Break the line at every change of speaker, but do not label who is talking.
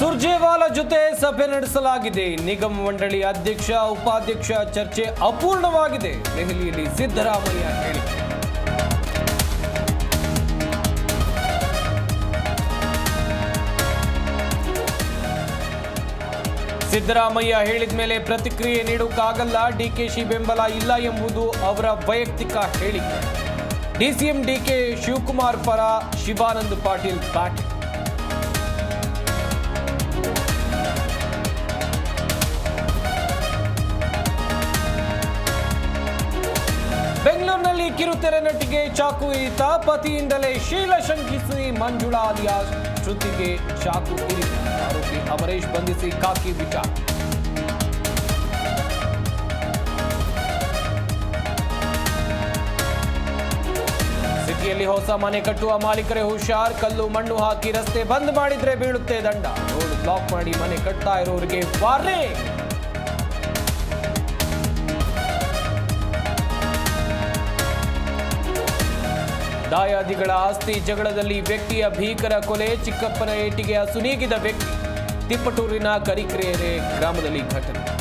ಸುರ್ಜೇವಾಲಾ ಜೊತೆ ಸಭೆ ನಡೆಸಲಾಗಿದೆ. ನಿಗಮ ಮಂಡಳಿ ಅಧ್ಯಕ್ಷ ಉಪಾಧ್ಯಕ್ಷ ಚರ್ಚೆ ಅಪೂರ್ಣವಾಗಿದೆ. ದೆಹಲಿಯಲ್ಲಿ ಸಿದ್ದರಾಮಯ್ಯ ಹೇಳಿಕೆ. ಸಿದ್ದರಾಮಯ್ಯ ಹೇಳಿದ ಮೇಲೆ ಪ್ರತಿಕ್ರಿಯೆ ನೀಡೋಕ್ಕಾಗಲ್ಲ. ಡಿಕೆಶಿ ಬೆಂಬಲ ಇಲ್ಲ ಎಂಬುದು ಅವರ ವೈಯಕ್ತಿಕ ಹೇಳಿಕೆ. ಡಿಸಿಎಂ ಡಿಕೆ ಶಿವಕುಮಾರ್ ಪರ ಶಿವಾನಂದ ಪಾಟೀಲ್ ಬ್ಯಾಟಿಂಗ್. ಬೆಂಗಳೂರಿನಲ್ಲಿ ಕಿರುತೆರೆ ನಟಿಗೆ ಚಾಕು ಇರಿತ. ಪತಿಯಿಂದಲೇ ಶೀಲ ಶಂಕಿಸಿ ಮಂಜುಳಾ ಅಲಿಯಾಸ್ ಶ್ರುತಿಗೆ ಚಾಕು ಇರಿತ. ಆರೋಪಿ ಅಮರೇಶ್ ಬಂಧಿಸಿ ಖಾಕಿ ವಿಚಾರ. ಸಿಟಿಯಲ್ಲಿ ಹೊಸ ಮನೆ ಕಟ್ಟುವ ಮಾಲೀಕರೇ ಹುಷಾರ್. ಕಲ್ಲು ಮಣ್ಣು ಹಾಕಿ ರಸ್ತೆ ಬಂದ್ ಮಾಡಿದ್ರೆ ಬೀಳುತ್ತೆ ದಂಡ. ರೋಡ್ ಬ್ಲಾಕ್ ಮಾಡಿ ಮನೆ ಕಟ್ತಾ ಇರೋರಿಗೆ ವಾರ್ನಿಂಗ್. ದಾಯಾದಿಗಳ ಆಸ್ತಿ ಜಗಳದಲ್ಲಿ ವ್ಯಕ್ತಿಯ ಭೀಕರ ಕೊಲೆ. ಚಿಕ್ಕಪ್ಪನ ಏಟಿಗೆ ಅಸುನೀಗಿದ ವ್ಯಕ್ತಿ. ತಿಪ್ಪಟೂರಿನ ಕರಿಕೆರೆ ಗ್ರಾಮದಲ್ಲಿ ಘಟನೆ.